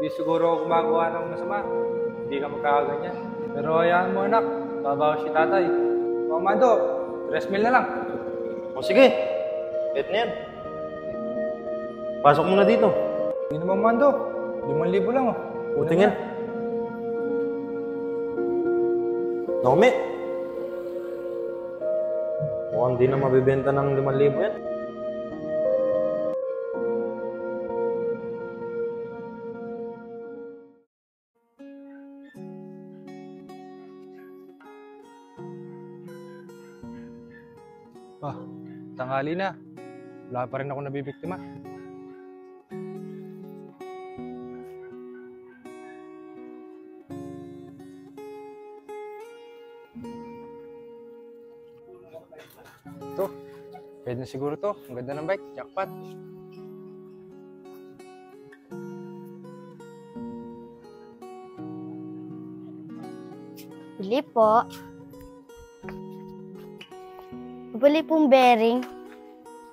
Hindi siguro ako gumagawa ng masama. Hindi ka magkakaganyan. Pero hayaan mo anak, babawas si tatay. Mga Mando, 3,000 na lang. O sige, kahit na yan. Pasok mo na dito. Hindi naman Mando, 5,000 lang oh. Tingin. Naomi. Mukhang di na mabibenta ng 5,000 yan. Tanghali na. Wala pa rin ako nabibiktima. Ito. Pwede na siguro to. Ang ganda ng bike. Jackpot. Bili po. Bili pong bearing.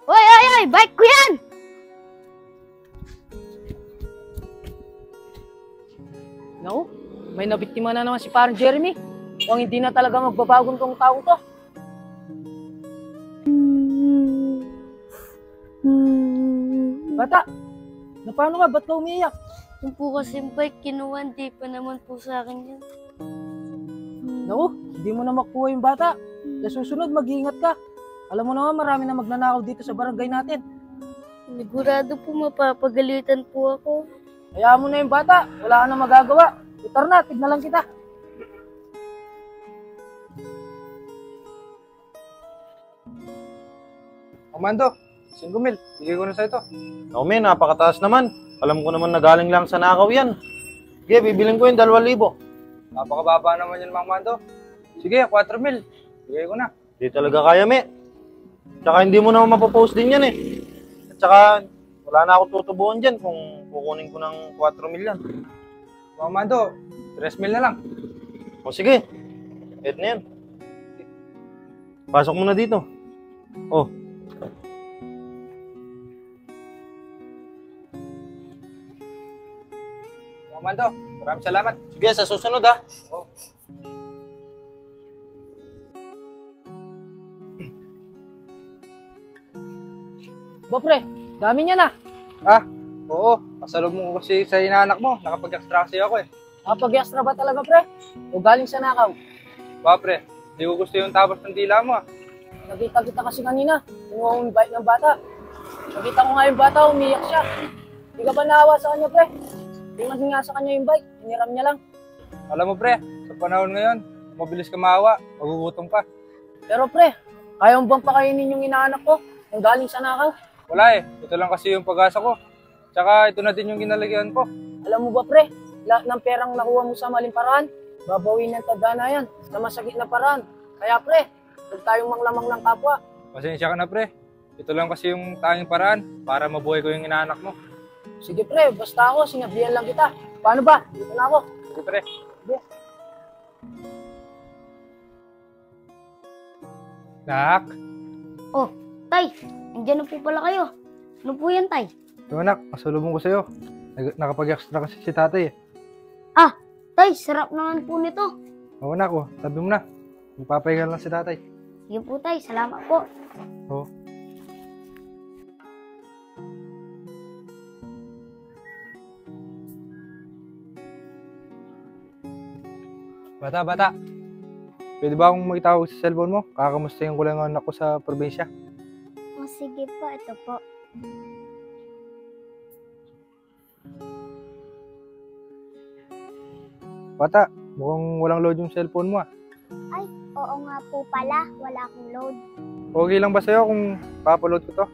Oy! Bike ko yan! No? May nabiktima na naman si parang Jeremy. Kung hindi na talaga magbabagong tong taong to. Bata, na paano ka? Ba't ka umiiyak? Yung po kasi bike kinuha, di pa naman po sa akin yan. No, hindi mo na makuha yung bata. Sa susunod, mag-iingat ka. Alam mo naman, marami na magnanakaw dito sa barangay natin. Sigurado po mapapagalitan po ako. Hayaan mo na yung bata. Wala ka na magagawa. Itar na, tignan lang kita. Mando, 5,000. Bigay ko na sa ito. Naomi, napakataas naman. Alam ko naman na galing lang sa nakaw yan. Sige, bibiling ko yung 2,000. Napakababa naman yun, Mang Mando. Sige, 4,000. Bigay ko na. Di talaga kaya, me. Tsaka hindi mo naman mapopost din yan eh. At tsaka wala na ako tutubuan dyan kung kukunin ko ng 4,000 yan. Mang Mando, 3,000 na lang. O sige, kahit na yan. Pasok mo na dito. Oh. Mang Mando, maraming salamat. Sige, sa susunod ha. Oh. Ba pre, dami niya na. Oo. Pasalubong ko kasi sa inaanak mo. Nakapag-extra kasi ako eh. Kapag-extra ba talaga pre? O galing sa nakaw? Ba pre, di ko gusto yung tapos ng dila mo ah. Nakita kita kasi kanina. Kinuha ko yung bike ng bata. Nakita ko nga yung bata, umiyak siya. Hindi ka ba naawa sa kanya pre? Hindi man nga sa kanya yung bike, hiniram niya lang. Alam mo pre, sa panahon ngayon, mabilis ka maawa, magugutom pa. Pero pre, kaya mo bang pakainin yung inaanak ko? Yung galing sa nakaw? Wala eh, ito lang kasi yung pag-asa ko. Tsaka ito na din yung ginalagyan ko. Alam mo ba pre, lahat ng perang nakuha mo sa maling paraan, babawin ng tadhana yan sa masakit na paraan. Kaya pre, huwag tayong manglamang ng kapwa. Pasensya ka na pre. Ito lang kasi yung tanging paraan para mabuhay ko yung inaanak mo. Sige pre, basta ako, sinabihan lang kita. Paano ba? Dito na ako. Sige pre. Sige. Nak, Oh, tay, nandiyan na po pala kayo. Ano po yan, tay? yung anak, pasalubong ko sa'yo. Nakapag-extra kasi si tatay eh. Tay, sarap naman po nito. Oo anak, oh, sabi mo na. Magpapahinga lang si tatay. Sige po, tay, salamat po. Oo. Bata. Pwede ba akong magtawag sa cellphone mo? Kakamustahin ko lang ang anak ko sa probinsya. Oh, sige po, ito po. Bata, mukhang walang load yung cellphone mo ah. Oo nga po pala, wala akong load. Okay lang ba sa'yo kung papaload ko to?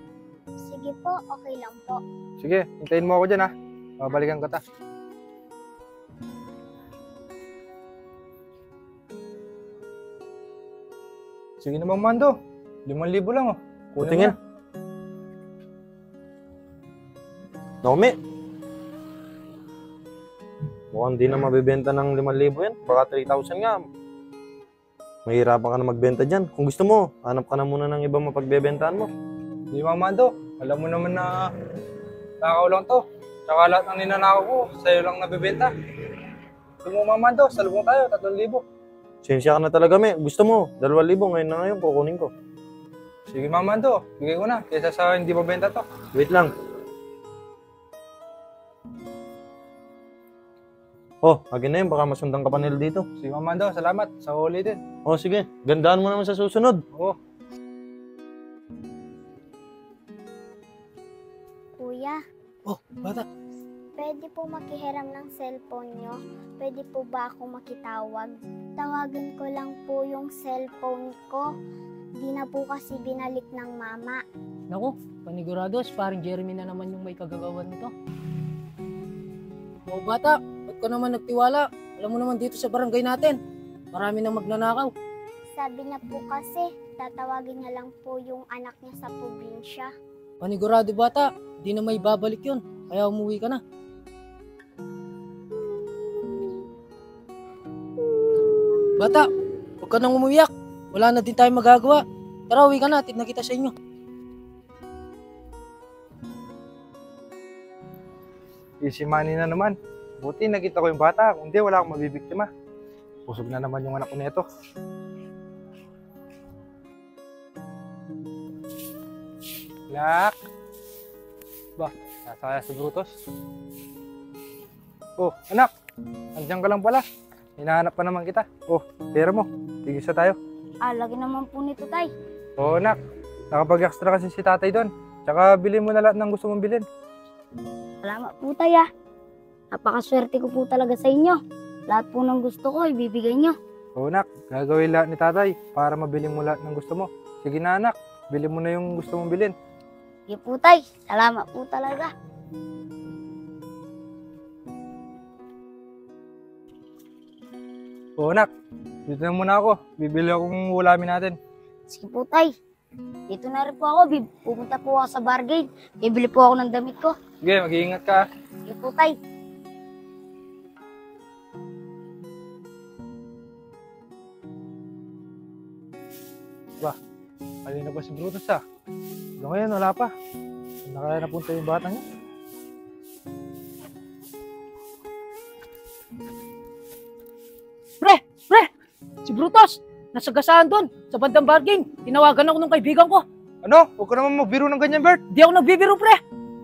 Sige po, okay lang po. Sige, hintayin mo ako dyan ah. Babalikan ka ta. Sige naman Mando, 5,000 lang oh. Kunin mo Tingin. na. Naomi. Mukhang di na mabibenta ng 5,000 yan. Baka 3,000 nga. Mahirapan ka na magbenta dyan. Kung gusto mo, hanap ka na muna ng ibang mapagbebentahan mo. Hindi Mang Mando, alam mo naman na takaw lang to. Tsaka lahat ng ninanakaw ko, sa'yo lang nabibenta. Gusto mo Mamando, salubong tayo, 3,000. Sensya ka na talaga, me. Gusto mo, 2,000 ngayon na ngayon, kukunin ko. Sige Mamando, bigay ko na, kaysa sa hindi mabenta to. Wait lang. Oh, agin na yun, baka masundan ka pa nila dito. Sige Mamando, salamat, sa huli din. Oh, sige. Gandaan mo naman sa susunod. Oo. Kuya, Oh, bata. pwede po makihiram ng cellphone nyo? Pwede po ba ako makitawag? Tawagan ko lang po yung cellphone ko. Di na po kasi binalik ng mama. Naku, panigurados, parang Jeremy na naman yung may kagagawan nito. Oh, bata, ba't ka naman nagtiwala? Alam mo naman dito sa barangay natin, marami nang magnanakaw. Sabi niya po kasi, tatawagin niya lang po yung anak niya sa probinsya. Panigurado bata, di na may babalik yun, kaya umuwi ka na. Bata, huwag ka nang umuwiyak. Wala na din tayo magagawa. Tara, uwi ka na, atid na kita sa inyo. Easy money na naman. Buti nakita ko yung bata, kung hindi wala akong mabibiktima. Pusog na naman yung anak ko nito. Lak! Ba, nasaya si Brutus. Oh, anak! Andiyan ka lang pala. Hinahanap pa naman kita. Oh, pera mo. Tigil sa tayo. Lagi naman po nito, tay. Oh, anak. Nakapag-extra kasi si tatay doon. Tsaka bilhin mo na lahat ng gusto mong bilhin. Salamat po, tay, ah. Napakaswerte ko po talaga sa inyo. Lahat po ng gusto ko, ibibigay nyo. Oh, anak. Gagawin lahat ni tatay para mabili mo lahat ng gusto mo. Sige na, anak. Bili mo na yung gusto mong bilhin. Sige po, tay. Salamat po talaga. Oh, anak. Dito na muna ako. Bibili akong ulamin natin. Sige po, tay. Dito na rin po ako. Pupunta po ako sa bargain. Bibili po ako ng damit ko. Sige, mag-iingat ka. Sige po, tay. Kanina pa si Brutus ah. Hanggang ngayon, wala pa. Saan na kaya napunta yung bata niya? Pre! Si Brutus! Nasa gasaan doon, sa bandang bargain. Tinawagan ako ng kaibigan ko. Ano? Huwag ka naman magbiro ng ganyan, Bert. Di ako nagbibiro, pre.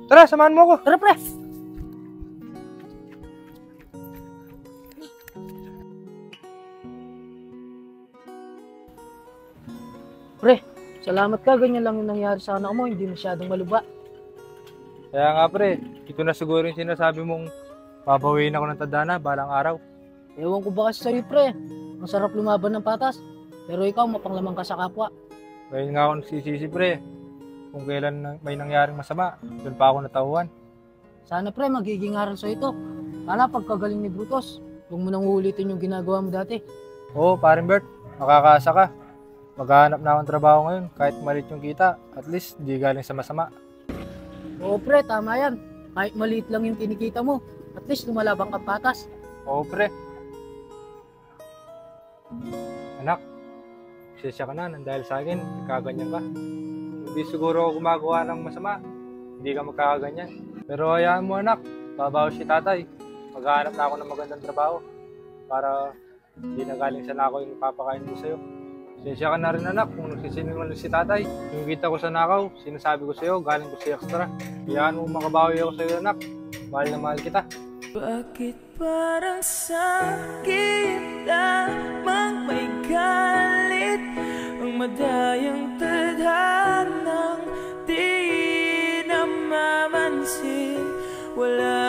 Tara, samahan mo ako. Tara, pre. Pre, salamat ka. Ganyan lang yung nangyari sa anak mo. Hindi masyadong maluba. Kaya nga pre, ito na siguro yung sinasabi mong babawiin ako ng tadhana balang araw. Ewan ko ba kasi sa'yo, pre. Ang sarap lumaban ng patas. Pero ikaw, mapanglamang ka sa kapwa. Ngayon nga ako nagsisisi pre. Kung kailan may nangyaring masama, doon pa ako natauhan. Sana, pre, magiging aral sa'yo ito. Sana pagkagaling ni Brutus, huwag mo nang uulitin yung ginagawa mo dati. Oo, paring Bert, makakaasa ka. Maghahanap na akong trabaho ngayon, kahit maliit yung kita, at least di galing sa masama. Oo, pre, tama yan. Kahit maliit lang yung kinikita mo, at least lumalabang ka patas. Oo pre. Anak, sisya ka na nang dahil sa akin, nagkaganyan ka. Hindi siguro ako gumagawa ng masama, hindi ka magkakaganyan. Pero hayaan mo anak, babaw si tatay. Maghahanap na ako ng magandang trabaho para hindi na galing sa nakaw yung papakain ko sa'yo. Sensya ka na rin anak kung nagsisinungaling si tatay. Yung kita ko sa nakaw, sinasabi ko sa'yo, galing ko sa extra. Hayaan mo makabawi ako sa'yo anak. Mahal na mahal kita. Bakit parang sakit lamang may galit ang madayang tadhanang di namamansin? Wala